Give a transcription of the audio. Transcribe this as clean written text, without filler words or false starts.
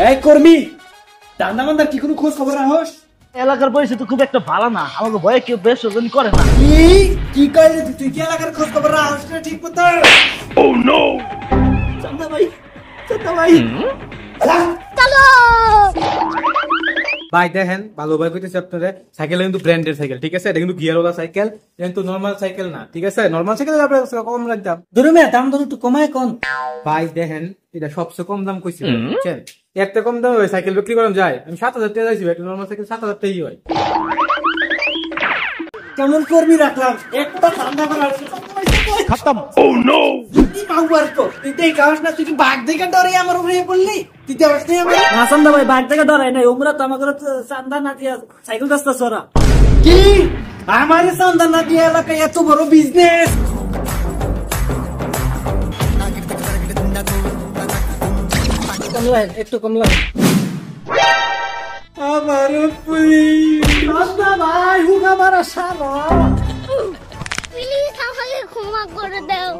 এই কর্মী, দান্দা মান্দার কি কোনো খোঁজ খবর রাখোস? এলাকার পরিস্থিতি খুব একটা ভালো না, আমাকে ভয়ে কেউ বেশ ওজন করে না। কি কইলে তুই কি এলাকার খোঁজ খবর রাখোস না ঠিক মতো? ও নো, চান্দা ভাই, চান্দা ভাই, চলো ভাই দেখেন ভালো ভাই কইতেছি আপনারে, সাইকেল কিন্তু ব্র্যান্ডেড সাইকেল, ঠিক আছে? এটা কিন্তু গিয়ারওয়ালা সাইকেল, কিন্তু নরমাল সাইকেল না, ঠিক আছে? নরমাল সাইকেল আপনার কম রাখতাম। ধরুন দাম ধরুন একটু কমায় কোন ভাই দেখেন এটা সবচেয়ে কম দাম কইছি, বুঝছেন? এর থেকে কম দাম ওই সাইকেল বিক্রি করানো যায়? আমি 7,000 টাকা চাইছি, একটা নরমাল সাইকেল 7,000 টাকাই হয়। কেমন কর্মী রাখলাম একটা ধান্দা করার খতম। ও নো, তুই পাউয়ার কো তুই দেখ কাজ না, তুই কি বাঘ দেখে ডরে আমার উপরে পড়লি? তুই দেখ না আমার না চান্দা ভাই, বাড়ি থেকে ডরাই নাই, ওমরা তো আমাকে চান্দা না দিয়া সাইকেল রাস্তা চড়া। কি আমারে সন্ধান না দিয়ে এলাকায় এত বড় বিজনেস? কম লাগে, একটু কম লাগে। আমার পুলিশ চান্দা ভাই, হুগা মারা সারা। প্লিজ আমাকে ক্ষমা করে দাও।